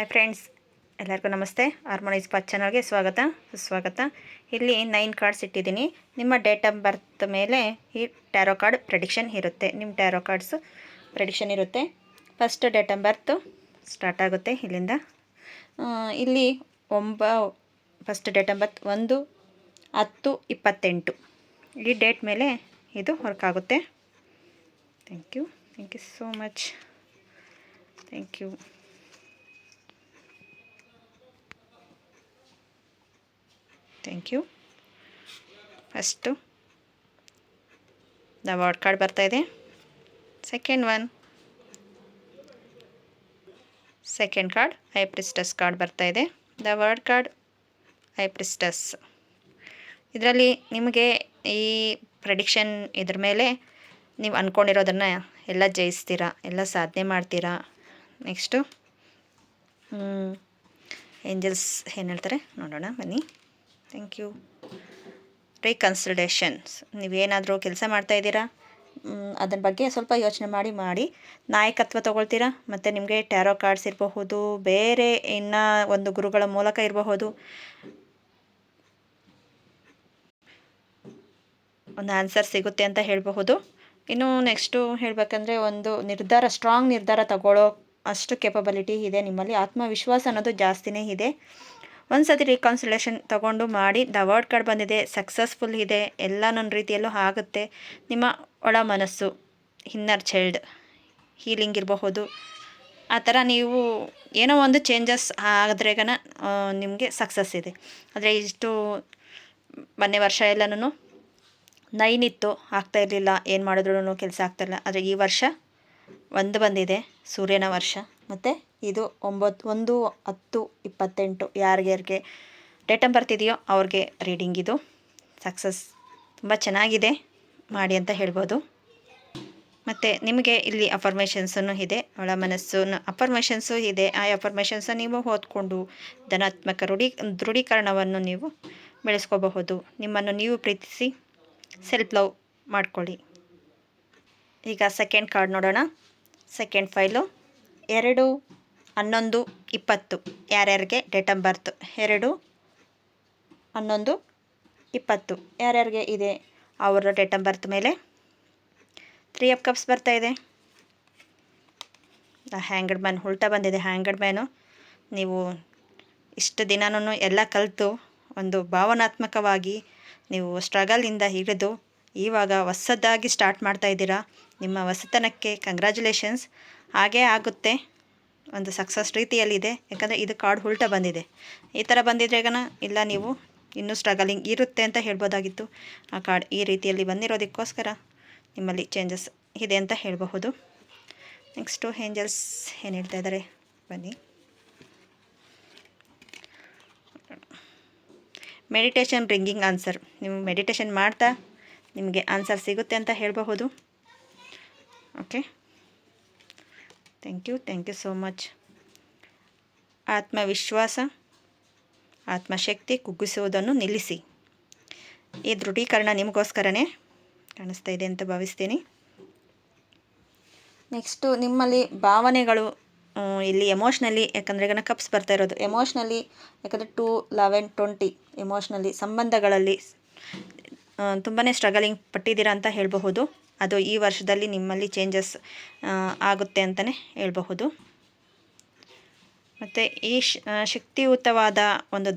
Hi friends, ಎಲ್ಲರಿಗೂ ನಮಸ್ತೆ. Harmonise path ಚಾನಲ್ಗೆ ಸುಸ್ವಾಗತ. ಇಲ್ಲಿ 9 ಕಾರ್ಡ್ಸ್ ಇಟ್ಟಿದ್ದೀನಿ. ನಿಮ್ಮ ಡೇಟ್ ಆಫ್ ಬರ್ತ್ ಮೇಲೆ ಈ ಟ್ಯಾರೋ ಕಾರ್ಡ್ ಪ್ರೆಡಿಕ್ಷನ್ ಇರುತ್ತೆ. ನಿಮ್ಮ ಟ್ಯಾರೋ ಕಾರ್ಡ್ಸು ಪ್ರೆಡಿಕ್ಷನ್ ಇರುತ್ತೆ. First date of birth start ಆಗುತ್ತೆ ಇಲ್ಲಿಂದ. ಇಲ್ಲಿ ಫಸ್ಟ್ ಡೇಟ್ ಆಫ್ ಬರ್ತ್ 1/10/28 ಈ ಡೇಟ್ ಮೇಲೆ ಇದು ವರ್ಕ್ ಆಗುತ್ತೆ. Thank you so much. Thank you. First the world card ಬರ್ತಾಯಿದೆ. Second card high priestess card ಬರ್ತಾಯಿದೆ. The world card high priestess. ಇದರಲ್ಲಿ ನಿಮಗೆ ಈ ಪ್ರೆಡಿಕ್ಷನ್ ಇದ್ರ ಮೇಲೆ ನೀವು ಅಂದ್ಕೊಂಡಿರೋದನ್ನು ಎಲ್ಲ ಜಯಿಸ್ತೀರಾ, ಎಲ್ಲ ಸಾಧನೆ ಮಾಡ್ತೀರಾ. ನೆಕ್ಸ್ಟು ಏಂಜಲ್ಸ್ ಏನು ಹೇಳ್ತಾರೆ ನೋಡೋಣ ಬನ್ನಿ. Thank you. ರೀಕನ್ಸಿಡೇಷನ್ಸ್. ನೀವೇನಾದರೂ ಕೆಲಸ ಮಾಡ್ತಾಯಿದ್ದೀರಾ, ಅದರ ಬಗ್ಗೆ ಸ್ವಲ್ಪ ಯೋಚನೆ ಮಾಡಿ ನಾಯಕತ್ವ ತೊಗೊಳ್ತೀರಾ. ಮತ್ತು ನಿಮಗೆ ಟ್ಯಾರೋ ಕಾರ್ಡ್ಸ್ ಇರಬಹುದು, ಬೇರೆ ಇನ್ನೂ ಒಂದು ಗುರುಗಳ ಮೂಲಕ ಇರಬಹುದು, ಒಂದು ಆನ್ಸರ್ ಸಿಗುತ್ತೆ ಅಂತ ಹೇಳಬಹುದು. ಇನ್ನು ನೆಕ್ಸ್ಟು ಹೇಳಬೇಕಂದ್ರೆ ಒಂದು ಸ್ಟ್ರಾಂಗ್ ನಿರ್ಧಾರ ತಗೊಳ್ಳೋ ಅಷ್ಟು ಕೆಪಬಿಲಿಟಿ ಇದೆ ನಿಮ್ಮಲ್ಲಿ. ಆತ್ಮವಿಶ್ವಾಸ ಅನ್ನೋದು ಜಾಸ್ತಿನೇ ಇದೆ. ಒಂದು ಸತಿ ರೀಕನ್ಸಿಲೇಷನ್ ತೊಗೊಂಡು ಮಾಡಿ. ದ ವರ್ಡ್ ಕಾರ್ಡ್ ಬಂದಿದೆ, ಸಕ್ಸಸ್ಫುಲ್ ಇದೆ, ಎಲ್ಲ ನನ್ನ ರೀತಿಯಲ್ಲೂ ಆಗುತ್ತೆ. ನಿಮ್ಮ ಒಳ ಮನಸ್ಸು, ಇನ್ನರ್ ಚೈಲ್ಡ್ ಹೀಲಿಂಗ್ ಇರಬಹುದು. ಆ ಥರ ನೀವು ಏನೋ ಒಂದು ಚೇಂಜಸ್ ಆದ್ರೆಗನ ನಿಮಗೆ ಸಕ್ಸಸ್ ಇದೆ. ಆದರೆ ಇಷ್ಟು ಮೊನ್ನೆ ವರ್ಷ ಎಲ್ಲನೂ 9 ಇತ್ತು, ಆಗ್ತಾಯಿರಲಿಲ್ಲ, ಏನು ಮಾಡಿದ್ರೂ ಕೆಲಸ ಆಗ್ತಾಯಿಲ್ಲ. ಆದರೆ ಈ ವರ್ಷ 1 ಬಂದಿದೆ, ಸೂರ್ಯನ ವರ್ಷ. ಮತ್ತು ಇದು 1/10/28 ಯಾರಿಗೆ ಡೇಟ್ ಆಫ್ ಬರ್ತ್ ಇದೆಯೋ ಅವ್ರಿಗೆ ರೀಡಿಂಗ್ ಇದು. ಸಕ್ಸಸ್ ತುಂಬ ಚೆನ್ನಾಗಿದೆ, ಮಾಡಿ ಅಂತ ಹೇಳ್ಬೋದು. ಮತ್ತು ನಿಮಗೆ ಇಲ್ಲಿ ಅಫರ್ಮೇಷನ್ಸನ್ನು ಇದೆ, ಒಳ ಮನಸ್ಸು ಅಫರ್ಮೇಷನ್ಸು ಇದೆ. ಆ ಅಫರ್ಮೇಷನ್ಸನ್ನು ನೀವು ಓದ್ಕೊಂಡು ಧನಾತ್ಮಕ ದೃಢೀಕರಣವನ್ನು ನೀವು ಬೆಳೆಸ್ಕೋಬಹುದು. ನಿಮ್ಮನ್ನು ನೀವು ಪ್ರೀತಿಸಿ ಸೆಲ್ಫ್ ಲವ್ ಮಾಡ್ಕೊಳ್ಳಿ. ಈಗ ಸೆಕೆಂಡ್ ಕಾರ್ಡ್ ನೋಡೋಣ. ಸೆಕೆಂಡ್ ಫೈಲು 2/11/20 ಯಾರ್ಯಾರಿಗೆ ಡೇಟ್ ಆಫ್ ಬರ್ತ್ 2/11/20 ಯಾರ್ಯಾರಿಗೆ ಇದೆ ಅವರ ಡೇಟ್ ಆಫ್ ಬರ್ತ್ ಮೇಲೆ 3 ಆಫ್ ಕಪ್ಸ್ ಬರ್ತಾಯಿದೆ. ದ ಹ್ಯಾಂಗಡ್ ಮ್ಯಾನ್ ಉಲ್ಟಾ ಬಂದಿದೆ. ಹ್ಯಾಂಗಡ್ ಮ್ಯಾನು, ನೀವು ಇಷ್ಟು ದಿನನೂ ಎಲ್ಲ ಕಲಿತು ಒಂದು ಭಾವನಾತ್ಮಕವಾಗಿ ನೀವು ಸ್ಟ್ರಗಲಿಂದ ಹಿಡಿದು ಇವಾಗ ಹೊಸದಾಗಿ ಸ್ಟಾರ್ಟ್ ಮಾಡ್ತಾಯಿದ್ದೀರಾ. ನಿಮ್ಮ ಹೊಸತನಕ್ಕೆ ಕಂಗ್ರ್ಯಾಚುಲೇಷನ್ಸ್. ಹಾಗೇ ಆಗುತ್ತೆ, ಒಂದು ಸಕ್ಸಸ್ ರೀತಿಯಲ್ಲಿದೆ. ಯಾಕಂದರೆ ಇದು ಕಾರ್ಡ್ ಉಲ್ಟಾ ಬಂದಿದೆ. ಈ ಥರ ಬಂದಿದ್ರೆಗನ ಇಲ್ಲ ನೀವು ಇನ್ನೂ ಸ್ಟ್ರಗಲಿಂಗ್ ಇರುತ್ತೆ ಅಂತ ಹೇಳ್ಬೋದಾಗಿತ್ತು. ಆ ಕಾರ್ಡ್ ಈ ರೀತಿಯಲ್ಲಿ ಬಂದಿರೋದಕ್ಕೋಸ್ಕರ ನಿಮ್ಮಲ್ಲಿ ಚೇಂಜಸ್ ಇದೆ ಅಂತ ಹೇಳಬಹುದು. ನೆಕ್ಸ್ಟು ಏಂಜಲ್ಸ್ ಏನು ಹೇಳ್ತಾ ಇದ್ದಾರೆ ಬನ್ನಿ. Meditation bringing answer. ನೀವು ಮೆಡಿಟೇಷನ್ ಮಾಡ್ತಾ ನಿಮಗೆ ಆನ್ಸರ್ ಸಿಗುತ್ತೆ ಅಂತ ಹೇಳಬಹುದು. Okay, thank you so much. ಆತ್ಮವಿಶ್ವಾಸ, ಆತ್ಮಶಕ್ತಿ ಕುಗ್ಗಿಸುವುದನ್ನು ನಿಲ್ಲಿಸಿ. ಈ ದೃಢೀಕರಣ ನಿಮಗೋಸ್ಕರನೇ ಕಾಣಿಸ್ತಾ ಇದೆ ಅಂತ ಭಾವಿಸ್ತೀನಿ. ನೆಕ್ಸ್ಟು ನಿಮ್ಮಲ್ಲಿ ಭಾವನೆಗಳು, ಇಲ್ಲಿ ಎಮೋಷ್ನಲಿ, ಯಾಕಂದರೆ ಕಪ್ಸ್ ಬರ್ತಾ ಇರೋದು ಎಮೋಷ್ನಲಿ, ಯಾಕಂದರೆ 2, 11, 20 ಎಮೋಷ್ನಲಿ ಸಂಬಂಧಗಳಲ್ಲಿ ತುಂಬಾ ಸ್ಟ್ರಗಲಿಂಗ್ ಪಟ್ಟಿದ್ದೀರಾ ಅಂತ ಹೇಳಬಹುದು. ಅದು ಈ ವರ್ಷದಲ್ಲಿ ನಿಮ್ಮಲ್ಲಿ ಚೇಂಜಸ್ ಆಗುತ್ತೆ ಅಂತಲೇ ಹೇಳಬಹುದು. ಮತ್ತು ಈ ಶಕ್ತಿಯುತವಾದ ಒಂದು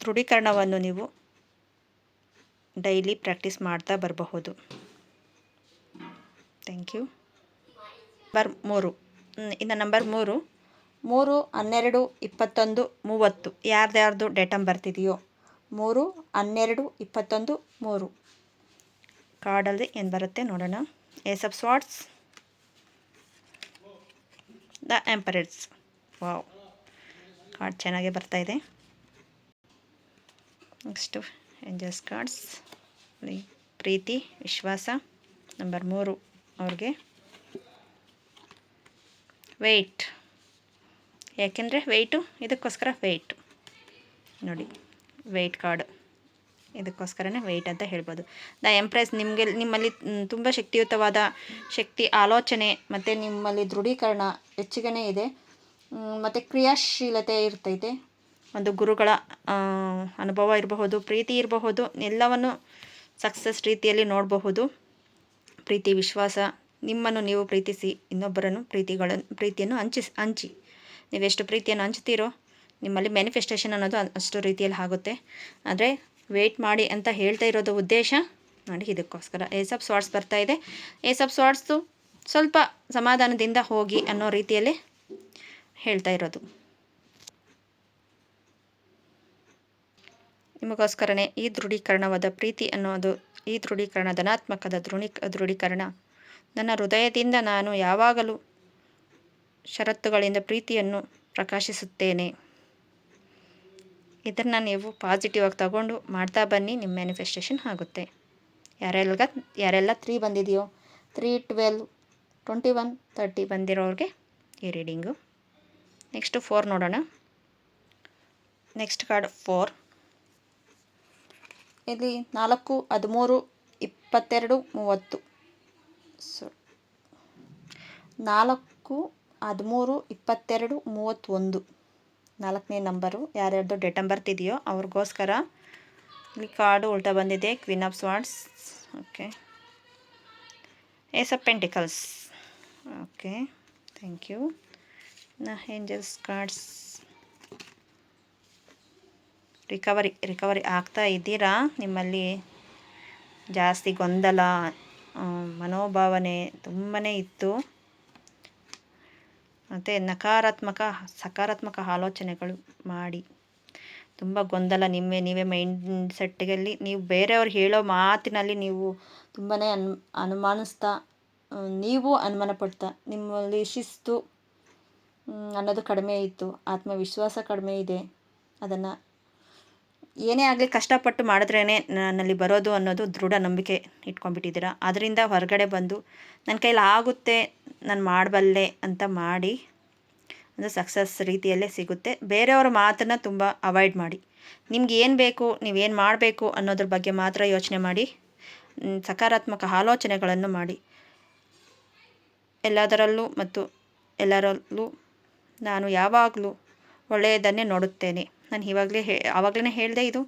ದೃಢೀಕರಣವನ್ನು ನೀವು ಡೈಲಿ ಪ್ರಾಕ್ಟೀಸ್ ಮಾಡ್ತಾ ಬರಬಹುದು. Thank you. ನಂಬರ್ 3, ಇನ್ನು ನಂಬರ್ 3/12/21/30 ಯಾರ್ದು ಡೇಟ್ ಆಫ್ ಬರ್ತ್ ಇದೆಯೋ 3/12/21/30 ಕಾರ್ಡಲ್ಲಿ ಏನು ಬರುತ್ತೆ ನೋಡೋಣ. Ace of swords, the emperors. Wow, card ಚೆನ್ನಾಗೇ ಬರ್ತಾಯಿದೆ. Next angels cards. ಪ್ರೀತಿ, ವಿಶ್ವಾಸ. ನಂಬರ್ 3 ಅವ್ರಿಗೆ ವೆಯ್ಟ್. ಯಾಕೆಂದರೆ ಇದಕ್ಕೋಸ್ಕರ ವೆಯ್ಟ್ ನೋಡಿ, ವೆಯ್ಟ್ ಕಾರ್ಡ್ ಇದಕ್ಕೋಸ್ಕರನೇ ವೆಯ್ಟ್ ಅಂತ ಹೇಳ್ಬೋದು. The empress. ನಿಮ್ಮಲ್ಲಿ ತುಂಬ ಶಕ್ತಿಯುತವಾದ ಆಲೋಚನೆ ಮತ್ತು ನಿಮ್ಮಲ್ಲಿ ದೃಢೀಕರಣ ಹೆಚ್ಚಿಗೆ ಇದೆ. ಮತ್ತು ಕ್ರಿಯಾಶೀಲತೆ ಇರ್ತೈತೆ. ಒಂದು ಗುರುಗಳ ಅನುಭವ ಇರಬಹುದು, ಪ್ರೀತಿ ಇರಬಹುದು, ಎಲ್ಲವನ್ನು ಸಕ್ಸಸ್ ರೀತಿಯಲ್ಲಿ ನೋಡಬಹುದು. ಪ್ರೀತಿ, ವಿಶ್ವಾಸ, ನಿಮ್ಮನ್ನು ನೀವು ಪ್ರೀತಿಸಿ, ಇನ್ನೊಬ್ಬರನ್ನು ಪ್ರೀತಿಯನ್ನು ಹಂಚಿ. ನೀವೆಷ್ಟು ಪ್ರೀತಿಯನ್ನು ಹಂಚ್ತೀರೋ ನಿಮ್ಮಲ್ಲಿ ಮ್ಯಾನಿಫೆಸ್ಟೇಷನ್ ಅನ್ನೋದು ಅಷ್ಟು ರೀತಿಯಲ್ಲಿ ಆಗುತ್ತೆ. ಆದರೆ ವೆಯ್ಟ್ ಮಾಡಿ ಅಂತ ಹೇಳ್ತಾ ಇರೋದು ಉದ್ದೇಶ ನೋಡಿ ಇದಕ್ಕೋಸ್ಕರ. ಏಸ್ ಆಫ್ ಸ್ವಾರ್ಡ್ಸ್ ಬರ್ತಾ ಇದೆ. ಏಸ್ ಆಫ್ ಸ್ವಾರ್ಡ್ಸು ಸ್ವಲ್ಪ ಸಮಾಧಾನದಿಂದ ಹೋಗಿ ಅನ್ನೋ ರೀತಿಯಲ್ಲಿ ಹೇಳ್ತಾ ಇರೋದು. ನಿಮಗೋಸ್ಕರನೇ ಈ ದೃಢೀಕರಣವಾದ ಪ್ರೀತಿ ಅನ್ನೋದು, ಈ ದೃಢೀಕರಣ, ಧನಾತ್ಮಕದ ದೃಢೀಕರಣ. ನನ್ನ ಹೃದಯದಿಂದ ನಾನು ಯಾವಾಗಲೂ ಷರತ್ತುಗಳಿಂದ ಪ್ರೀತಿಯನ್ನು ಪ್ರಕಾಶಿಸುತ್ತೇನೆ. ಇದನ್ನು ನೀವು ಪಾಸಿಟಿವ್ ಆಗಿ ತಗೊಂಡು ಮಾಡ್ತಾ ಬನ್ನಿ, ನಿಮ್ಮ ಮ್ಯಾನಿಫೆಸ್ಟೇಷನ್ ಆಗುತ್ತೆ. ಯಾರೆಲ್ಲ 3 ಬಂದಿದೆಯೋ, 3, 12, 21, 30 ಬಂದಿರೋರಿಗೆ ಈ ರೀಡಿಂಗು. ನೆಕ್ಸ್ಟು 4 ನೋಡೋಣ. Next card 4. ಇಲ್ಲಿ 4, 13, 22, 30. 4, 13, 22, 31 4ನೇ ನಂಬರು. ಯಾರ್ಯಾರ್ದು ಡೇಟ್ ಆಫ್ ಬರ್ತ್ ಇದೆಯೋ ಅವ್ರಿಗೋಸ್ಕರ ಇಲ್ಲಿ ಕಾರ್ಡು ಉಲ್ಟಾ ಬಂದಿದೆ. Queen of swords, okay. Ace of pentacles, okay, thank you. Angels cards. Recovery ಆಗ್ತಾ ಇದ್ದೀರಾ. ನಿಮ್ಮಲ್ಲಿ ಜಾಸ್ತಿ ಗೊಂದಲ, ಮನೋಭಾವನೆ ತುಂಬಾ ಇತ್ತು. ಮತ್ತು ಸಕಾರಾತ್ಮಕ ಆಲೋಚನೆಗಳು ಮಾಡಿ ತುಂಬ ಗೊಂದಲ, ನೀವೇ ಮೈಂಡ್ ಸೆಟ್ಟಿಗಲ್ಲಿ ನೀವು ಬೇರೆಯವ್ರು ಹೇಳೋ ಮಾತಿನಲ್ಲಿ ನೀವು ತುಂಬಾ ಅನುಮಾನಿಸ್ತಾ, ನೀವು ಅನುಮಾನ ಪಡ್ತಾ, ನಿಮ್ಮಲ್ಲಿ ಶಿಸ್ತು ಅನ್ನೋದು ಕಡಿಮೆ ಇತ್ತು, ಆತ್ಮವಿಶ್ವಾಸ ಕಡಿಮೆ ಇದೆ. ಅದನ್ನು ಏನೇ ಆಗಲಿ ಕಷ್ಟಪಟ್ಟು ಮಾಡಿದ್ರೇ ನನ್ನಲ್ಲಿ ಬರೋದು ಅನ್ನೋದು ದೃಢ ನಂಬಿಕೆ ಇಟ್ಕೊಂಡ್ಬಿಟ್ಟಿದ್ದೀರಾ. ಅದರಿಂದ ಹೊರಗಡೆ ಬಂದು ನನ್ನ ಕೈಲಿ ಆಗುತ್ತೆ, ನಾನು ಮಾಡಬಲ್ಲೆ ಅಂತ ಮಾಡಿ, ಅದು ಸಕ್ಸಸ್ ರೀತಿಯಲ್ಲೇ ಸಿಗುತ್ತೆ. ಬೇರೆಯವರ ಮಾತನ್ನು ತುಂಬ ಅವಾಯ್ಡ್ ಮಾಡಿ. ನಿಮ್ಗೆ ಏನು ಬೇಕು, ನೀವೇನು ಮಾಡಬೇಕು ಅನ್ನೋದ್ರ ಬಗ್ಗೆ ಮಾತ್ರ ಯೋಚನೆ ಮಾಡಿ. ಸಕಾರಾತ್ಮಕ ಆಲೋಚನೆಗಳನ್ನು ಮಾಡಿ. ಎಲ್ಲರಲ್ಲೂ ನಾನು ಯಾವಾಗಲೂ ಒಳ್ಳೆಯದನ್ನೇ ನೋಡುತ್ತೇನೆ. ನಾನು ಆವಾಗಲೇ ಹೇಳಿದೆ, ಇದು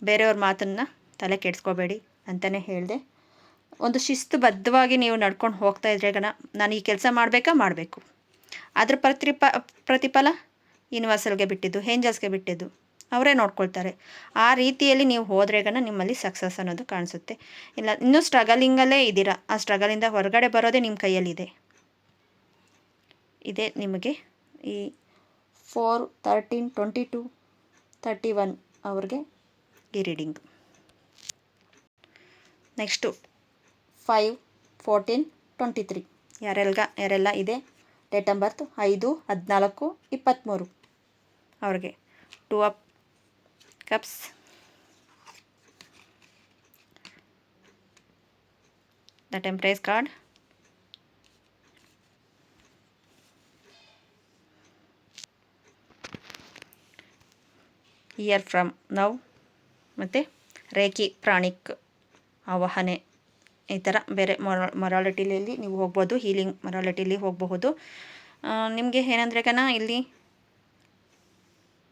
ಬೇರೆಯವ್ರ ಮಾತನ್ನು ತಲೆ ಕೆಡಿಸ್ಕೋಬೇಡಿ ಅಂತಲೇ ಹೇಳಿದೆ. ಒಂದು ಶಿಸ್ತುಬದ್ಧವಾಗಿ ನೀವು ನಡ್ಕೊಂಡು ಹೋಗ್ತಾ ಇದ್ರೆ ನಾನು ಈ ಕೆಲಸ ಮಾಡಬೇಕು. ಅದ್ರ ಪ್ರತಿಫಲ ಯೂನಿವರ್ಸಲ್ಗೆ ಬಿಟ್ಟಿದ್ದು, ಏಂಜಲ್ಸ್ಗೆ ಬಿಟ್ಟಿದ್ದು, ಅವರೇ ನೋಡ್ಕೊಳ್ತಾರೆ. ಆ ರೀತಿಯಲ್ಲಿ ನೀವು ಹೋದ್ರೆ ನಿಮ್ಮಲ್ಲಿ ಸಕ್ಸಸ್ ಅನ್ನೋದು ಕಾಣಿಸುತ್ತೆ. ಇಲ್ಲ ಇನ್ನೂ ಸ್ಟ್ರಗಲಿಂಗಲ್ಲೇ ಇದ್ದೀರಾ, ಆ ಸ್ಟ್ರಗಲಿಂದ ಹೊರಗಡೆ ಬರೋದೇ ನಿಮ್ಮ ಕೈಯಲ್ಲಿದೆ. ಇದೇ ನಿಮಗೆ ಈ 4, 13, 22, 31 ಅವ್ರಿಗೆ ಈ ರೀಡಿಂಗ್. ನೆಕ್ಸ್ಟು 5, 14, 23 ಯಾರೆಲ್ಲ ಇದೆ ಡೇಟ್ ಆಫ್ ಬರ್ತ್ 5, 14, 23 ಅವ್ರಿಗೆ 2 of cups, the temperance card, year from now, ಮತ್ತು ರೇಖಿ ಪ್ರಾಣಿಕ್ ಆವಾಹನೆ. ಈ ಥರ ಬೇರೆ ಮೊರಾಲಿಟಿಲಿ ನೀವು ಹೋಗ್ಬೋದು, ಹೀಲಿಂಗ್ ಮೊರಾಲಿಟಿಲಿ ಹೋಗಬಹುದು. ನಿಮಗೆ ಏನಂದ್ರೆ ಇಲ್ಲಿ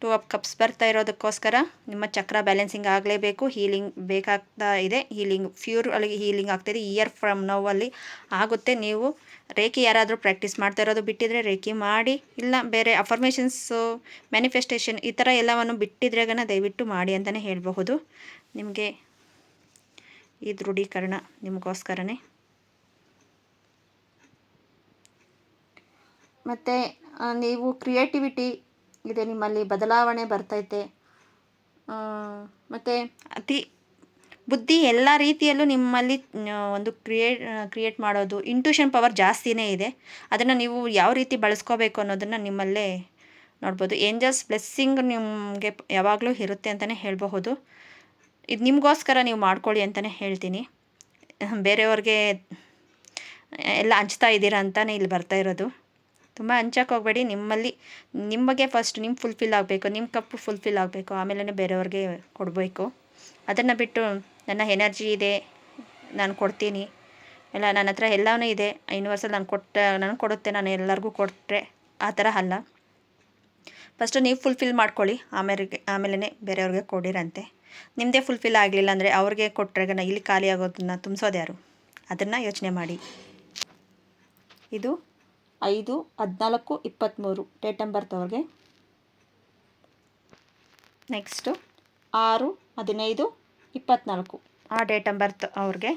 2 ಆಫ್ ಕಪ್ಸ್ ಬರ್ತಾ ಇರೋದಕ್ಕೋಸ್ಕರ ನಿಮ್ಮ ಚಕ್ರ ಬ್ಯಾಲೆನ್ಸಿಂಗ್ ಆಗಲೇಬೇಕು. ಹೀಲಿಂಗ್ ಬೇಕಾಗ್ತಾ ಇದೆ. ಪ್ಯೂರ್ ಅಲ್ಲಿ ಹೀಲಿಂಗ್ ಆಗ್ತಾಯಿದೆ. ಇಯರ್ ಫ್ರಮ್ ನೌ ಅಲ್ಲಿ ಆಗುತ್ತೆ. ನೀವು ರೇಖಿ ಯಾರಾದರೂ ಪ್ರಾಕ್ಟೀಸ್ ಮಾಡ್ತಾ ಇರೋದು ಬಿಟ್ಟಿದ್ರೆ ರೇಖಿ ಮಾಡಿ, ಇಲ್ಲ ಬೇರೆ ಅಫರ್ಮೇಷನ್ಸು, ಮ್ಯಾನಿಫೆಸ್ಟೇಷನ್ ಈ ಥರ ಎಲ್ಲವನ್ನು ಬಿಟ್ಟಿದ್ರೆ ದಯವಿಟ್ಟು ಮಾಡಿ ಅಂತಲೇ ಹೇಳಬಹುದು. ನಿಮಗೆ ಈ ದೃಢೀಕರಣ ನಿಮಗೋಸ್ಕರನೇ. ಮತ್ತು ನೀವು ಕ್ರಿಯೇಟಿವಿಟಿ ಇದೆ, ನಿಮ್ಮಲ್ಲಿ ಬದಲಾವಣೆ ಬರ್ತೈತೆ. ಮತ್ತು ಬುದ್ಧಿ ಎಲ್ಲ ರೀತಿಯಲ್ಲೂ ನಿಮ್ಮಲ್ಲಿ ಒಂದು ಕ್ರಿಯೇಟ್ ಮಾಡೋದು, ಇಂಟ್ಯೂಷನ್ ಪವರ್ ಜಾಸ್ತಿನೇ ಇದೆ. ಅದನ್ನು ನೀವು ಯಾವ ರೀತಿ ಬಳಸ್ಕೋಬೇಕು ಅನ್ನೋದನ್ನು ನಿಮ್ಮಲ್ಲೇ ನೋಡ್ಬೋದು. ಏಂಜಲ್ಸ್ ಬ್ಲೆಸ್ಸಿಂಗ್ ನಿಮಗೆ ಯಾವಾಗಲೂ ಇರುತ್ತೆ ಅಂತಲೇ ಹೇಳಬಹುದು. ಇದು ನಿಮಗೋಸ್ಕರ ನೀವು ಮಾಡ್ಕೊಳ್ಳಿ ಅಂತಲೇ ಹೇಳ್ತೀನಿ. ಬೇರೆಯವ್ರಿಗೆ ಎಲ್ಲ ಹಂಚ್ತಾ ಇದ್ದೀರಾ ಅಂತಲೇ ಇಲ್ಲಿ ಬರ್ತಾ ಇರೋದು. ತುಂಬ ಹಂಚಕ್ಕೆ ಹೋಗಬೇಡಿ. ನಿಮಗೆ ಫಸ್ಟ್ ನಿಮ್ಮ ಫುಲ್ಫಿಲ್ ಆಗಬೇಕು, ನಿಮ್ಮ ಕಪ್ಪು ಫುಲ್ಫಿಲ್ ಆಗಬೇಕು, ಆಮೇಲೆ ಬೇರೆಯವ್ರಿಗೆ ಕೊಡಬೇಕು. ಅದನ್ನು ಬಿಟ್ಟು ನನ್ನ ಎನರ್ಜಿ ಇದೆ, ನಾನು ಕೊಡ್ತೀನಿ, ಇಲ್ಲ ನನ್ನ ಹತ್ರ ಎಲ್ಲವೂ ಇದೆ, ಯೂನಿವರ್ಸಲ್ ನನಗೆ ಕೊಡುತ್ತೆ, ನಾನು ಎಲ್ಲರಿಗೂ ಕೊಟ್ಟರೆ ಆ ಥರ ಅಲ್ಲ. ಫಸ್ಟು ನೀವು ಫುಲ್ಫಿಲ್ ಮಾಡ್ಕೊಳ್ಳಿ, ಆಮೇಲೆ ಬೇರೆಯವ್ರಿಗೆ ಕೊಡಿರಂತೆ. ನಿಮ್ಮದೇ ಫುಲ್ಫಿಲ್ ಆಗಲಿಲ್ಲ ಅಂದರೆ ಅವ್ರಿಗೆ ಕೊಟ್ಟರೆ ಇಲ್ಲಿ ಖಾಲಿ ಆಗೋದನ್ನು ತುಂಬಿಸೋದು ಯಾರು? ಅದನ್ನು ಯೋಚನೆ ಮಾಡಿ. ಇದು 5/14/23 ಡೇಟ್ ಆಫ್ ಬರ್ತ್ ಅವ್ರಿಗೆ. ನೆಕ್ಸ್ಟು 6/15/24 ಆ ಡೇಟ್ ಆಫ್ ಬರ್ತ್ ಅವ್ರಿಗೆ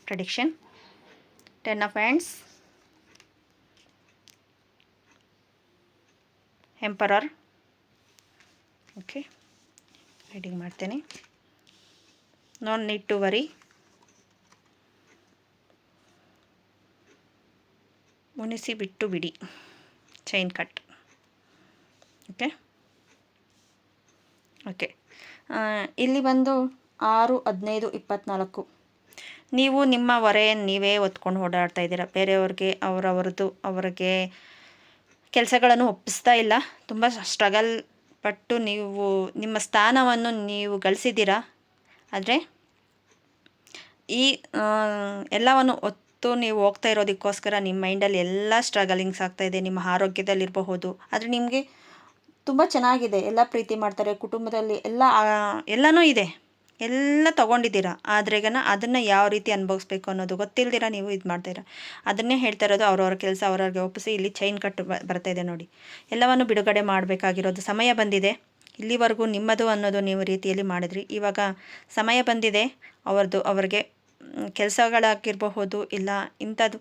prediction. 10 of wands, emperor. Okay, reading ಮಾಡ್ತೇನೆ. No need to worry. ಮುನಿಸಿ ಬಿಟ್ಟು ಬಿಡಿ, ಚೈನ್ ಕಟ್. ಓಕೆ, ಇಲ್ಲಿ ಬಂದು 6/15/24 ನೀವು ನಿಮ್ಮ ಹೊರೆಯನ್ನು ನೀವೇ ಹೊತ್ಕೊಂಡು ಓಡಾಡ್ತಾ ಇದ್ದೀರಾ. ಬೇರೆಯವ್ರಿಗೆ ಅವರಿಗೆ ಕೆಲಸಗಳನ್ನು ಒಪ್ಪಿಸ್ತಾ ಇಲ್ಲ. ತುಂಬ ಸ್ಟ್ರಗಲ್ ಪಟ್ಟು ನೀವು ನಿಮ್ಮ ಸ್ಥಾನವನ್ನು ನೀವು ಗಳಿಸಿದ್ದೀರಾ. ಆದರೆ ಈ ಎಲ್ಲವನ್ನು ಹೊತ್ತು ನೀವು ಹೋಗ್ತಾ ಇರೋದಕ್ಕೋಸ್ಕರ ನಿಮ್ಮ ಮೈಂಡಲ್ಲಿ ಎಲ್ಲ ಸ್ಟ್ರಗಲಿಂಗ್ಸ್ ಆಗ್ತಾಯಿದೆ. ನಿಮ್ಮ ಆರೋಗ್ಯದಲ್ಲಿರಬಹುದು. ಆದರೆ ನಿಮಗೆ ತುಂಬ ಚೆನ್ನಾಗಿದೆ, ಎಲ್ಲ ಪ್ರೀತಿ ಮಾಡ್ತಾರೆ, ಕುಟುಂಬದಲ್ಲಿ ಎಲ್ಲನೂ ಇದೆ, ಎಲ್ಲ ತೊಗೊಂಡಿದ್ದೀರಾ. ಆದರೆ ಅದನ್ನು ಯಾವ ರೀತಿ ಅನುಭವಿಸ್ಬೇಕು ಅನ್ನೋದು ಗೊತ್ತಿಲ್ದಿರ ನೀವು ಇದು ಮಾಡ್ತಾಯಿರ. ಅದನ್ನೇ ಹೇಳ್ತಾ ಇರೋದು, ಅವ್ರವ್ರ ಕೆಲಸ ಅವ್ರವ್ರಿಗೆ ಒಪ್ಪಿಸಿ. ಇಲ್ಲಿ ಚೈನ್ ಕಟ್ ಬರ್ತಾಯಿದೆ ನೋಡಿ. ಎಲ್ಲವನ್ನು ಬಿಡುಗಡೆ ಮಾಡಬೇಕಾಗಿರೋದು ಸಮಯ ಬಂದಿದೆ. ಇಲ್ಲಿವರೆಗೂ ನಿಮ್ಮದು ಅನ್ನೋದು ನೀವು ರೀತಿಯಲ್ಲಿ ಮಾಡಿದ್ರಿ. ಇವಾಗ ಸಮಯ ಬಂದಿದೆ ಅವ್ರಿಗೆ ಕೆಲಸಗಳಾಗಿರಬಹುದು, ಇಲ್ಲ ಇಂಥದ್ದು.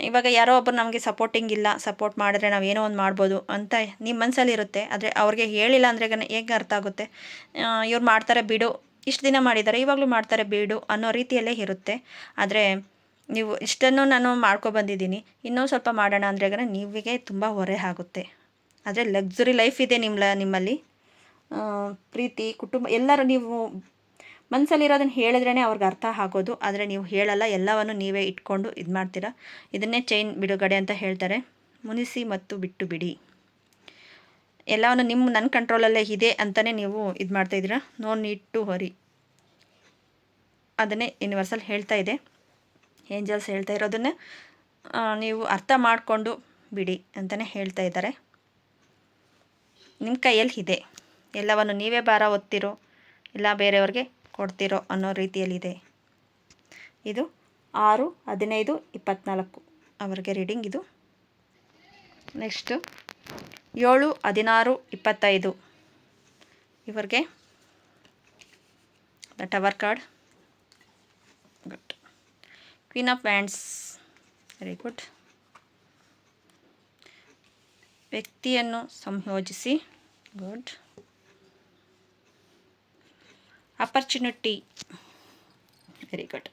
ಇವಾಗ ಯಾರೋ ಒಬ್ಬರು ನಮಗೆ ಸಪೋರ್ಟಿಂಗ್ ಇಲ್ಲ, ಸಪೋರ್ಟ್ ಮಾಡಿದ್ರೆ ನಾವು ಏನೋ ಒಂದು ಮಾಡ್ಬೋದು ಅಂತ ನಿಮ್ಮ ಮನಸ್ಸಲ್ಲಿ ಇರುತ್ತೆ. ಆದರೆ ಅವ್ರಿಗೆ ಹೇಳಿಲ್ಲ ಅಂದರೆ ಹೇಗೆ ಅರ್ಥ ಆಗುತ್ತೆ? ಇವ್ರು ಮಾಡ್ತಾರೆ ಬಿಡು, ಇಷ್ಟು ದಿನ ಮಾಡಿದ್ದಾರೆ ಇವಾಗಲೂ ಮಾಡ್ತಾರೆ ಬಿಡು ಅನ್ನೋ ರೀತಿಯಲ್ಲೇ ಇರುತ್ತೆ. ಆದರೆ ನೀವು ಇಷ್ಟನ್ನು ನಾನು ಮಾಡ್ಕೊಬಂದಿದ್ದೀನಿ, ಇನ್ನೂ ಸ್ವಲ್ಪ ಮಾಡೋಣ ಅಂದರೆ ನೀವಿಗೆ ತುಂಬ ಹೊರೆ ಆಗುತ್ತೆ. ಆದರೆ ಲಕ್ಸುರಿ ಲೈಫ್ ಇದೆ ನಿಮ್ಮಲ್ಲಿ. ಪ್ರೀತಿ, ಕುಟುಂಬ ಎಲ್ಲರೂ ನೀವು ಮನಸ್ಸಲ್ಲಿರೋದನ್ನು ಹೇಳಿದ್ರೇ ಅವ್ರಿಗೆ ಅರ್ಥ ಆಗೋದು. ಆದರೆ ನೀವು ಹೇಳಲ್ಲ, ಎಲ್ಲವನ್ನು ನೀವೇ ಇಟ್ಕೊಂಡು ಇದು ಮಾಡ್ತೀರಾ. ಇದನ್ನೇ ಚೈನ್ ಬಿಡುಗಡೆ ಅಂತ ಹೇಳ್ತಾರೆ. ಮುನಿಸಿ ಮತ್ತು ಬಿಟ್ಟು ಬಿಡಿ. ಎಲ್ಲವನ್ನು ನನ್ನ ಕಂಟ್ರೋಲಲ್ಲೇ ಇದೆ ಅಂತಲೇ ನೀವು ಇದು ಮಾಡ್ತಾಯಿದ್ದೀರಾ. No need to worry. ಅದನ್ನೇ ಯೂನಿವರ್ಸಲ್ ಹೇಳ್ತಾ ಇದೆ, ಏಂಜಲ್ಸ್ ಹೇಳ್ತಾ ಇರೋದನ್ನೇ ನೀವು ಅರ್ಥ ಮಾಡಿಕೊಂಡು ಬಿಡಿ ಅಂತಲೇ ಹೇಳ್ತಾ ಇದ್ದಾರೆ. ನಿಮ್ಮ ಕೈಯಲ್ಲಿ ಇದೆ, ಎಲ್ಲವನ್ನು ನೀವೇ ಭಾರ ಹೊತ್ತಿರೋ ಇಲ್ಲ ಬೇರೆಯವ್ರಿಗೆ ಕೊಡ್ತಿರೋ ಅನ್ನೋ ರೀತಿಯಲ್ಲಿದೆ. ಇದು 6/15/24 ಅವರಿಗೆ ರೀಡಿಂಗ್ ಇದು. ನೆಕ್ಸ್ಟು 7/16/25 ಇವರಿಗೆ the tower card. Good. Queen of wands, very good. ವ್ಯಕ್ತಿಯನ್ನು ಸಂಯೋಜಿಸಿ, ಗುಡ್. Opportunity, very good.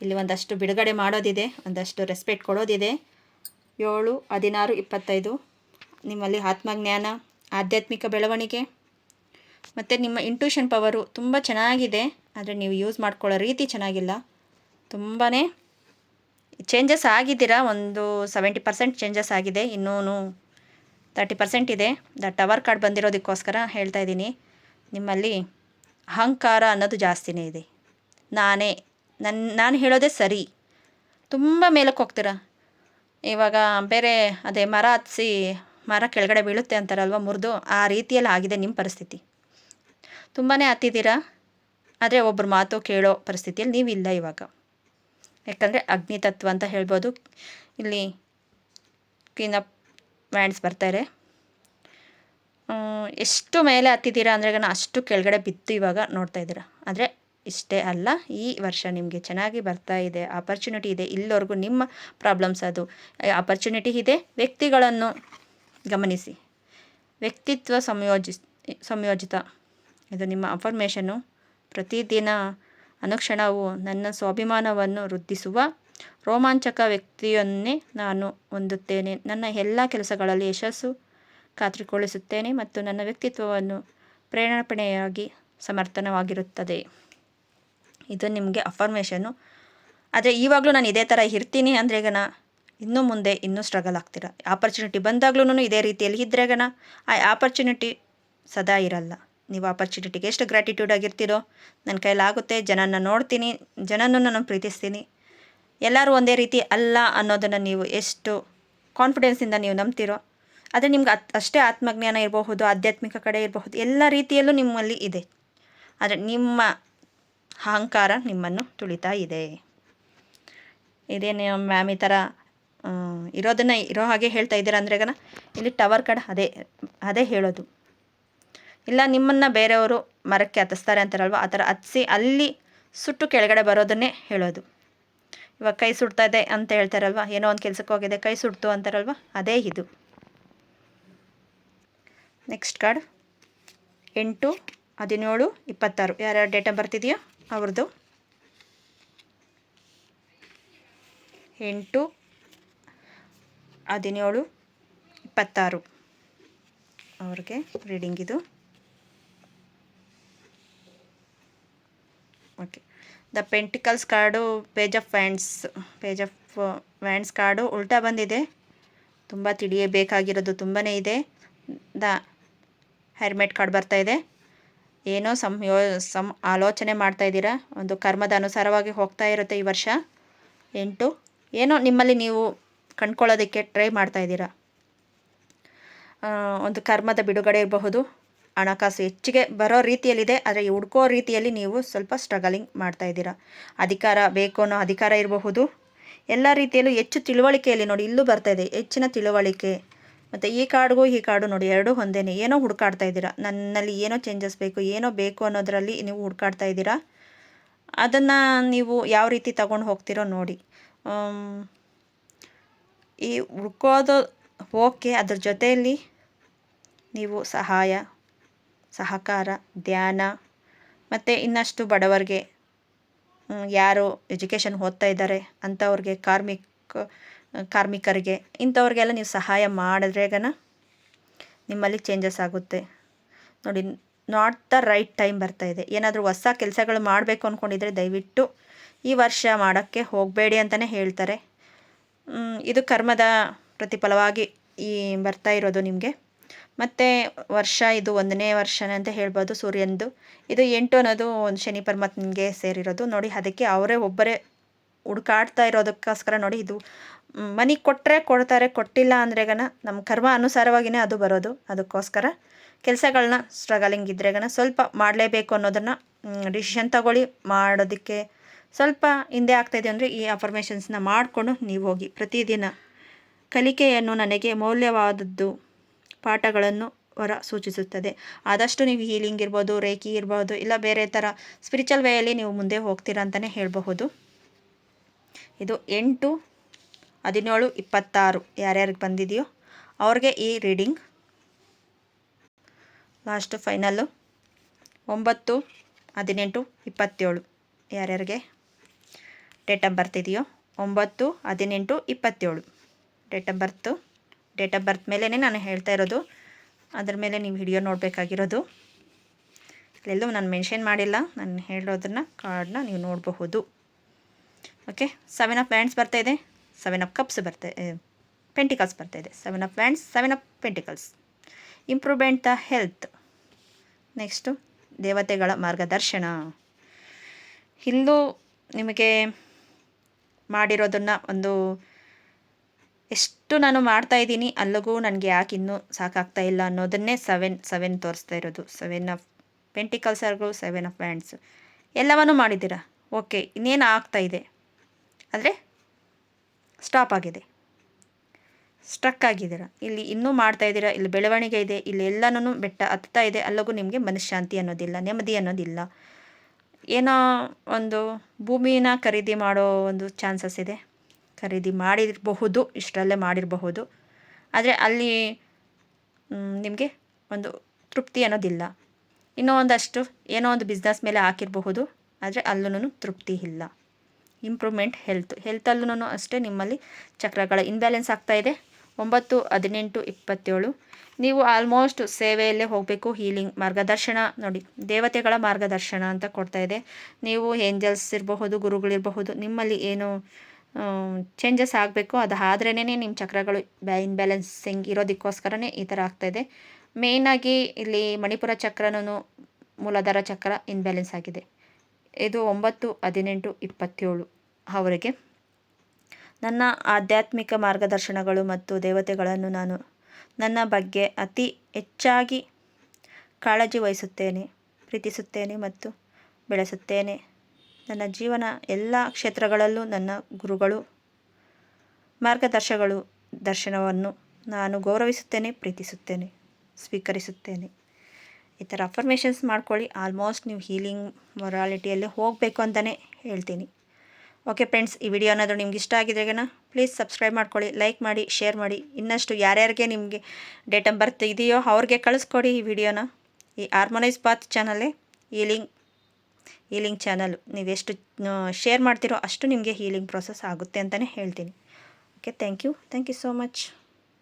ಇಲ್ಲಿ ಒಂದಷ್ಟು ಬಿಡುಗಡೆ ಮಾಡೋದಿದೆ, ಒಂದಷ್ಟು ರೆಸ್ಪೆಕ್ಟ್ ಕೊಡೋದಿದೆ. 7/16/25 ನಿಮ್ಮಲ್ಲಿ ಆತ್ಮಜ್ಞಾನ, ಆಧ್ಯಾತ್ಮಿಕ ಬೆಳವಣಿಗೆ ಮತ್ತು ನಿಮ್ಮ ಇಂಟ್ಯೂಷನ್ ಪವರು ತುಂಬ ಚೆನ್ನಾಗಿದೆ. ಆದರೆ ನೀವು ಯೂಸ್ ಮಾಡ್ಕೊಳ್ಳೋ ರೀತಿ ಚೆನ್ನಾಗಿಲ್ಲ. ತುಂಬಾ ಚೇಂಜಸ್ ಆಗಿದ್ದೀರಾ. ಒಂದು 70% ಚೇಂಜಸ್ ಆಗಿದೆ, ಇನ್ನೂ 30% ಇದೆ. ದ ಟವರ್ ಕಾರ್ಡ್ ಬಂದಿರೋದಕ್ಕೋಸ್ಕರ ಹೇಳ್ತಾ ಇದ್ದೀನಿ. ನಿಮ್ಮಲ್ಲಿ ಅಹಂಕಾರ ಅನ್ನೋದು ಜಾಸ್ತಿನೇ ಇದೆ. ನಾನು ಹೇಳೋದೇ ಸರಿ, ತುಂಬ ಮೇಲಕ್ಕೆ ಹೋಗ್ತೀರಾ. ಇವಾಗ ಬೇರೆ ಅದೇ ಮರ ಹತ್ಸಿ ಮರ ಕೆಳಗಡೆ ಬೀಳುತ್ತೆ ಅಂತಾರಲ್ವ, ಮುರಿದು ಆ ರೀತಿಯಲ್ಲಿ ಆಗಿದೆ ನಿಮ್ಮ ಪರಿಸ್ಥಿತಿ. ತುಂಬಾ ಹತ್ತಿದ್ದೀರಾ, ಆದರೆ ಒಬ್ಬರು ಮಾತು ಕೇಳೋ ಪರಿಸ್ಥಿತಿಯಲ್ಲಿ ನೀವಿಲ್ಲ ಇವಾಗ. ಯಾಕಂದರೆ ಅಗ್ನಿತತ್ವ ಅಂತ ಹೇಳ್ಬೋದು. ಇಲ್ಲಿ ಕ್ವೀನ್ ಆಫ್ ವ್ಯಾಂಡ್ಸ್ ಬರ್ತಾರೆ. ಎಷ್ಟು ಮೇಲೆ ಹತ್ತಿದ್ದೀರಾ ಅಂದರೆ ಅಷ್ಟು ಕೆಳಗಡೆ ಬಿದ್ದು ಇವಾಗ ನೋಡ್ತಾ ಇದ್ದೀರಾ. ಆದರೆ ಇಷ್ಟೇ ಅಲ್ಲ, ಈ ವರ್ಷ ನಿಮಗೆ ಚೆನ್ನಾಗಿ ಬರ್ತಾ ಇದೆ, ಆಪರ್ಚುನಿಟಿ ಇದೆ. ಇಲ್ಲಿವರೆಗೂ ನಿಮ್ಮ ಪ್ರಾಬ್ಲಮ್ಸ್ ಅದು ಆಪರ್ಚುನಿಟಿ ಇದೆ. ವ್ಯಕ್ತಿಗಳನ್ನು ಗಮನಿಸಿ. ವ್ಯಕ್ತಿತ್ವ ಸಂಯೋಜಿತ ಇದು ನಿಮ್ಮ ಅಫರ್ಮೇಷನ್ನು. ಪ್ರತಿದಿನ ಅನುಕ್ಷಣವು ನನ್ನ ಸ್ವಾಭಿಮಾನವನ್ನು ವೃದ್ಧಿಸುವ ರೋಮಾಂಚಕ ವ್ಯಕ್ತಿಯನ್ನೇ ನಾನು ಹೊಂದುತ್ತೇನೆ. ನನ್ನ ಎಲ್ಲ ಕೆಲಸಗಳಲ್ಲಿ ಯಶಸ್ಸು ಖಾತ್ರಿಗೊಳಿಸುತ್ತೇನೆ ಮತ್ತು ನನ್ನ ವ್ಯಕ್ತಿತ್ವವನ್ನು ಪ್ರೇರಣೆಯಾಗಿ ಸಮರ್ಥನವಾಗಿರುತ್ತದೆ. ಇದು ನಿಮಗೆ ಅಫರ್ಮೇಷನ್ನು. ಆದರೆ ಇವಾಗಲೂ ನಾನು ಇದೇ ಥರ ಇರ್ತೀನಿ ಅಂದರೆ ಇನ್ನು ಮುಂದೆ ಇನ್ನೂ ಸ್ಟ್ರಗಲ್ ಆಗ್ತೀರಾ. ಆಪರ್ಚುನಿಟಿ ಬಂದಾಗ್ಲೂ ಇದೇ ರೀತಿಯಲ್ಲಿ ಇದ್ದರೆ ಆ ಆಪರ್ಚುನಿಟಿ ಸದಾ ಇರಲ್ಲ. ನೀವು ಆಪರ್ಚುನಿಟಿಗೆ ಎಷ್ಟು ಗ್ರ್ಯಾಟಿಟ್ಯೂಡ್ ಆಗಿರ್ತೀರೋ, ನನ್ನ ಕೈಲಾಗುತ್ತೆ, ಜನನ ನೋಡ್ತೀನಿ, ಜನನೂ ನಾನು ಪ್ರೀತಿಸ್ತೀನಿ, ಎಲ್ಲರೂ ಒಂದೇ ರೀತಿ ಅಲ್ಲ ಅನ್ನೋದನ್ನು ನೀವು ಎಷ್ಟು ಕಾನ್ಫಿಡೆನ್ಸಿಂದ ನೀವು ನಂಬ್ತೀರೋ ಆದರೆ ನಿಮ್ಗೆ ಅಷ್ಟೇ ಆತ್ಮಜ್ಞಾನ ಇರಬಹುದು, ಆಧ್ಯಾತ್ಮಿಕ ಕಡೆ ಇರಬಹುದು, ಎಲ್ಲ ರೀತಿಯಲ್ಲೂ ನಿಮ್ಮಲ್ಲಿ ಇದೆ. ಆದರೆ ನಿಮ್ಮ ಅಹಂಕಾರ ನಿಮ್ಮನ್ನು ತುಳಿತಾ ಇದೆ. ಇದೇನು ಮ್ಯಾಮ್ ಈ ಥರ ಇರೋದನ್ನು ಇರೋ ಹಾಗೆ ಹೇಳ್ತಾ ಇದ್ದೀರಾ ಅಂದ್ರೆಗನ ಇಲ್ಲಿ ಟವರ್ ಕಡೆ ಅದೇ ಹೇಳೋದು. ಇಲ್ಲ ನಿಮ್ಮನ್ನು ಬೇರೆಯವರು ಮರಕ್ಕೆ ಹತ್ತಿಸ್ತಾರೆ ಅಂತಾರಲ್ವ, ಆ ಥರ ಹತ್ತಿಸಿ ಅಲ್ಲಿ ಸುಟ್ಟು ಕೆಳಗಡೆ ಬರೋದನ್ನೇ ಹೇಳೋದು. ಇವಾಗ ಕೈ ಸುಡ್ತಾ ಇದೆ ಅಂತ ಹೇಳ್ತಾರಲ್ವ, ಏನೋ ಒಂದು ಕೆಲಸಕ್ಕೆ ಹೋಗಿದೆ ಕೈ ಸುಡ್ತು ಅಂತಾರಲ್ವ, ಅದೇ ಇದು. ನೆಕ್ಸ್ಟ್ ಕಾರ್ಡ್ 8, 17, 26 ಯಾರ್ಯಾರು ಡೇಟ್ ಆಫ್ ಬರ್ತ್ ಇದೆಯೋ ಅವ್ರದ್ದು 8, 17, 26 ಅವ್ರಿಗೆ ರೀಡಿಂಗ್ ಇದು. Okay, the pentacles card page of wands card ಉಲ್ಟಾ ಬಂದಿದೆ. ತುಂಬ ತಿಳಿಯಬೇಕಾಗಿರೋದು ತುಂಬಾ ಇದೆ. ದ ಹೆರ್ಮೆಟ್ ಕಾರ್ಡ್ ಬರ್ತಾ ಇದೆ. ಏನೋ ಆಲೋಚನೆ ಮಾಡ್ತಾ ಇದ್ದೀರಾ, ಒಂದು ಕರ್ಮದ ಅನುಸಾರವಾಗಿ ಹೋಗ್ತಾ ಇರುತ್ತೆ ಈ ವರ್ಷ. 8 ಏನೋ ನಿಮ್ಮಲ್ಲಿ ನೀವು ಕಂಡ್ಕೊಳ್ಳೋದಕ್ಕೆ ಟ್ರೈ ಮಾಡ್ತಾ ಇದ್ದೀರಾ. ಒಂದು ಕರ್ಮದ ಬಿಡುಗಡೆ ಇರಬಹುದು, ಹಣಕಾಸು ಹೆಚ್ಚಿಗೆ ಬರೋ ರೀತಿಯಲ್ಲಿದೆ, ಆದರೆ ಹುಡ್ಕೋ ರೀತಿಯಲ್ಲಿ ನೀವು ಸ್ವಲ್ಪ ಸ್ಟ್ರಗಲಿಂಗ್ ಮಾಡ್ತಾ ಇದ್ದೀರಾ. ಅಧಿಕಾರ ಬೇಕು ಅನ್ನೋ ಅಧಿಕಾರ ಇರಬಹುದು. ಎಲ್ಲ ರೀತಿಯಲ್ಲೂ ಹೆಚ್ಚು ತಿಳುವಳಿಕೆಯಲ್ಲಿ ನೋಡಿ, ಇಲ್ಲೂ ಬರ್ತಾ ಇದೆ ಹೆಚ್ಚಿನ ತಿಳುವಳಿಕೆ. ಮತ್ತು ಈ ಕಾರ್ಡು ನೋಡಿ ಎರಡೂ ಒಂದೇನೆ. ಏನೋ ಹುಡುಕಾಡ್ತಾ ಇದ್ದೀರಾ, ನನ್ನಲ್ಲಿ ಏನೋ ಚೇಂಜಸ್ ಬೇಕು, ಏನೋ ಬೇಕು ಅನ್ನೋದರಲ್ಲಿ ನೀವು ಹುಡುಕಾಡ್ತಾ ಇದ್ದೀರಾ. ಅದನ್ನು ನೀವು ಯಾವ ರೀತಿ ತಗೊಂಡು ಹೋಗ್ತೀರೋ ನೋಡಿ. ಈ ಹುಡ್ಕೋದು ಓಕೆ, ಅದ್ರ ಜೊತೆಯಲ್ಲಿ ನೀವು ಸಹಕಾರ, ಧ್ಯಾನ ಮತ್ತು ಇನ್ನಷ್ಟು ಬಡವರಿಗೆ, ಯಾರು ಎಜುಕೇಷನ್ ಓದ್ತಾ ಇದ್ದಾರೆ ಅಂಥವ್ರಿಗೆ, ಕಾರ್ಮಿಕರಿಗೆ, ಇಂಥವ್ರಿಗೆಲ್ಲ ನೀವು ಸಹಾಯ ಮಾಡಿದ್ರೆಗನ ನಿಮ್ಮಲ್ಲಿ ಚೇಂಜಸ್ ಆಗುತ್ತೆ ನೋಡಿ. ನಾಟ್ ದ ರೈಟ್ ಟೈಮ್ ಬರ್ತಾ ಇದೆ. ಏನಾದರೂ ಹೊಸ ಕೆಲಸಗಳು ಮಾಡಬೇಕು ಅಂದ್ಕೊಂಡಿದ್ರೆ ದಯವಿಟ್ಟು ಈ ವರ್ಷ ಮಾಡೋಕ್ಕೆ ಹೋಗಬೇಡಿ ಅಂತಲೇ ಹೇಳ್ತಾರೆ. ಇದು ಕರ್ಮದ ಪ್ರತಿಫಲವಾಗಿ ಬರ್ತಾ ಇರೋದು ನಿಮಗೆ. ಮತ್ತು ವರ್ಷ ಇದು 1ನೇ ವರ್ಷನೇ ಅಂತ ಹೇಳ್ಬೋದು ಸೂರ್ಯನದು. ಇದು 8 ಅನ್ನೋದು ಒಂದು ಶನಿ ಪರಮಾತ್ಮನಿಗೆ ಸೇರಿರೋದು ನೋಡಿ. ಅದಕ್ಕೆ ಅವರೇ ಒಬ್ಬರೇ ಹುಡುಕಾಡ್ತಾ ಇರೋದಕ್ಕೋಸ್ಕರ ನೋಡಿ. ಇದು ಮನಿ ಕೊಟ್ಟರೆ ಕೊಡ್ತಾರೆ, ಕೊಟ್ಟಿಲ್ಲ ಅಂದ್ರೆಗನ ನಮ್ಮ ಕರ್ಮ ಅನುಸಾರವಾಗಿಯೇ ಅದು ಬರೋದು. ಅದಕ್ಕೋಸ್ಕರ ಕೆಲಸಗಳನ್ನ ಸ್ಟ್ರಗಲಿಂಗ್ ಇದ್ರೆಗನ ಸ್ವಲ್ಪ ಮಾಡಲೇಬೇಕು ಅನ್ನೋದನ್ನು ಡಿಸಿಷನ್ ತಗೊಳ್ಳಿ. ಮಾಡೋದಕ್ಕೆ ಸ್ವಲ್ಪ ಹಿಂದೆ ಆಗ್ತಾಯಿದೆ ಅಂದರೆ ಈ ಅಫರ್ಮೇಷನ್ಸ್ನ ಮಾಡಿಕೊಂಡು ನೀವು ಹೋಗಿ. ಪ್ರತಿದಿನ ಕಲಿಕೆಯನ್ನು ನನಗೆ ಮೌಲ್ಯವಾದದ್ದು ಪಾಠಗಳನ್ನು ಹೊರ ಸೂಚಿಸುತ್ತದೆ. ಆದಷ್ಟು ನೀವು ಹೀಲಿಂಗ್ ಇರ್ಬೋದು, ರೇಖಿ ಇರ್ಬೋದು, ಇಲ್ಲ ಬೇರೆ ಥರ ಸ್ಪಿರಿಚುವಲ್ ವೇಯಲ್ಲಿ ನೀವು ಮುಂದೆ ಹೋಗ್ತೀರಾ ಅಂತಲೇ ಹೇಳಬಹುದು. ಇದು 8, 17, 26 ಯಾರ್ಯಾರಿಗೆ ಬಂದಿದೆಯೋ ಅವ್ರಿಗೆ ಈ ರೀಡಿಂಗ್. ಲಾಸ್ಟ್ ಫೈನಲ್ಲು 9, 18, 27 ಯಾರ್ಯಾರಿಗೆ ಡೇಟ್ ಆಫ್ ಬರ್ತ್ ಇದೆಯೋ 9, 18, 27 ಡೇಟ್ ಆಫ್ ಬರ್ತ್ ಮೇಲೇ ನಾನು ಹೇಳ್ತಾ ಇರೋದು. ಅದ್ರ ಮೇಲೆ ನೀವು ವಿಡಿಯೋ ನೋಡಬೇಕಾಗಿರೋದು. ಇಲ್ಲೆಲ್ಲೂ ನಾನು ಮೆನ್ಷನ್ ಮಾಡಿಲ್ಲ, ನಾನು ಹೇಳೋದನ್ನು ಕಾರ್ಡನ್ನ ನೀವು ನೋಡಬಹುದು. ಓಕೆ, 7 ಆಫ್ ವ್ಯಾಂಡ್ಸ್ ಬರ್ತಾಯಿದೆ, 7 ಆಫ್ ಕಪ್ಸ್ ಪೆಂಟಿಕಲ್ಸ್ ಬರ್ತಾಯಿದೆ, 7 of wands, 7 of pentacles. Improvement the health. Next ದೇವತೆಗಳ ಮಾರ್ಗದರ್ಶನ. ಇಲ್ಲೂ ನಿಮಗೆ ಮಾಡಿರೋದನ್ನು ಒಂದು ಎಷ್ಟು ನಾನು ಮಾಡ್ತಾಯಿದ್ದೀನಿ ಅಲ್ಲಿಗೂ ನನಗೆ ಯಾಕೆ ಇನ್ನೂ ಸಾಕಾಗ್ತಾ ಇಲ್ಲ ಅನ್ನೋದನ್ನೇ 7 ತೋರಿಸ್ತಾ ಇರೋದು. 7 ಆಫ್ ಪೆಂಟಿಕಲ್ಸ್ ಆರ್ಗು 7 ಆಫ್ ವ್ಯಾಂಡ್ಸ್ ಎಲ್ಲವನ್ನೂ ಮಾಡಿದ್ದೀರಾ. ಓಕೆ, ಇನ್ನೇನು ಆಗ್ತಾಯಿದೆ ಆದರೆ ಸ್ಟಾಪ್ ಆಗಿದೆ, ಸ್ಟ್ರಕ್ ಆಗಿದ್ದೀರಾ. ಇಲ್ಲಿ ಇನ್ನೂ ಮಾಡ್ತಾಯಿದ್ದೀರಾ, ಇಲ್ಲಿ ಬೆಳವಣಿಗೆ ಇದೆ, ಇಲ್ಲಿ ಎಲ್ಲನೂ ಬೆಟ್ಟ ಹತ್ತಾ ಇದೆ. ಅಲ್ಲಿಗೂ ನಿಮಗೆ ಮನಃಶಾಂತಿ ಅನ್ನೋದಿಲ್ಲ, ನೆಮ್ಮದಿ ಅನ್ನೋದಿಲ್ಲ. ಏನೋ ಒಂದು ಭೂಮಿನ ಖರೀದಿ ಮಾಡೋ ಒಂದು ಚಾನ್ಸಸ್ ಇದೆ, ಖರೀದಿ ಮಾಡಿರಬಹುದು, ಇಷ್ಟರಲ್ಲೇ ಮಾಡಿರಬಹುದು. ಆದರೆ ಅಲ್ಲಿ ನಿಮಗೆ ಒಂದು ತೃಪ್ತಿ ಅನ್ನೋದಿಲ್ಲ. ಇನ್ನೂ ಒಂದಷ್ಟು ಏನೋ ಒಂದು ಬಿಸ್ನೆಸ್ ಮೇಲೆ ಹಾಕಿರಬಹುದು, ಆದರೆ ಅಲ್ಲೂ ತೃಪ್ತಿ ಇಲ್ಲ. ಇಂಪ್ರೂವ್ಮೆಂಟ್ ಹೆಲ್ತಲ್ಲೂ ಅಷ್ಟೇ ನಿಮ್ಮಲ್ಲಿ ಚಕ್ರಗಳ ಇನ್ಬ್ಯಾಲೆನ್ಸ್ ಆಗ್ತಾಯಿದೆ. 9, 18, 27 ನೀವು ಆಲ್ಮೋಸ್ಟ್ ಸೇವೆಯಲ್ಲೇ ಹೋಗಬೇಕು. ಹೀಲಿಂಗ್ ಮಾರ್ಗದರ್ಶನ ನೋಡಿ, ದೇವತೆಗಳ ಮಾರ್ಗದರ್ಶನ ಅಂತ ಕೊಡ್ತಾ ಇದೆ. ನೀವು ಏಂಜಲ್ಸ್ ಇರಬಹುದು, ಗುರುಗಳಿರಬಹುದು, ನಿಮ್ಮಲ್ಲಿ ಏನು ಚೇಂಜಸ್ ಆಗಬೇಕು ಅದು ಆದ್ರೇ ನಿಮ್ಮ ಚಕ್ರಗಳು ಇನ್ಬ್ಯಾಲೆನ್ಸಿಂಗ್ ಇರೋದಕ್ಕೋಸ್ಕರನೇ ಈ ಥರ ಆಗ್ತಾಯಿದೆ. ಮೇಯ್ನಾಗಿ ಇಲ್ಲಿ ಮಣಿಪುರ ಚಕ್ರನೂ ಮೂಲಾಧಾರ ಚಕ್ರ ಇನ್ಬ್ಯಾಲೆನ್ಸ್ ಆಗಿದೆ. ಇದು 9, 18, 27 ಅವರಿಗೆ ನನ್ನ ಆಧ್ಯಾತ್ಮಿಕ ಮಾರ್ಗದರ್ಶನಗಳು ಮತ್ತು ದೇವತೆಗಳನ್ನು ನಾನು ನನ್ನ ಬಗ್ಗೆ ಅತಿ ಹೆಚ್ಚಾಗಿ ಕಾಳಜಿ ವಹಿಸುತ್ತೇನೆ, ಪ್ರೀತಿಸುತ್ತೇನೆ ಮತ್ತು ಬೆಳೆಸುತ್ತೇನೆ. ನನ್ನ ಜೀವನ ಎಲ್ಲ ಕ್ಷೇತ್ರಗಳಲ್ಲೂ ನನ್ನ ಗುರುಗಳು, ಮಾರ್ಗದರ್ಶಗಳು ದರ್ಶನವನ್ನು ನಾನು ಗೌರವಿಸುತ್ತೇನೆ, ಪ್ರೀತಿಸುತ್ತೇನೆ, ಸ್ವೀಕರಿಸುತ್ತೇನೆ. ಈ ಥರ ಅಫರ್ಮೇಷನ್ಸ್ ಮಾಡ್ಕೊಳ್ಳಿ. ಆಲ್ಮೋಸ್ಟ್ ನೀವು ಹೀಲಿಂಗ್ ಮೊರಾಲಿಟಿಯಲ್ಲಿ ಹೋಗಬೇಕು ಅಂತಲೇ ಹೇಳ್ತೀನಿ. ಓಕೆ ಫ್ರೆಂಡ್ಸ್, ಈ ವಿಡಿಯೋ ಏನಾದರೂ ನಿಮ್ಗೆ ಇಷ್ಟ ಆಗಿದ್ರೆಗನ ಪ್ಲೀಸ್ ಸಬ್ಸ್ಕ್ರೈಬ್ ಮಾಡ್ಕೊಳ್ಳಿ, ಲೈಕ್ ಮಾಡಿ, ಶೇರ್ ಮಾಡಿ. ಇನ್ನಷ್ಟು ಯಾರ್ಯಾರಿಗೆ ನಿಮಗೆ ಡೇಟ್ ಆಫ್ ಬರ್ತ್ ಇದೆಯೋ ಅವ್ರಿಗೆ ಕಳಿಸ್ಕೊಡಿ ಈ ವಿಡಿಯೋನ. ಈ ಹಾರ್ಮೋನೈಸ್ ಪಾತ್ ಚಾನಲ್ಲೇ ಹೀಲಿಂಗ್ ಚಾನಲ್. ನೀವೆಷ್ಟು ಶೇರ್ ಮಾಡ್ತೀರೋ ಅಷ್ಟು ನಿಮಗೆ ಹೀಲಿಂಗ್ ಪ್ರೋಸೆಸ್ ಆಗುತ್ತೆ ಅಂತಲೇ ಹೇಳ್ತೀನಿ. Okay, thank you so much.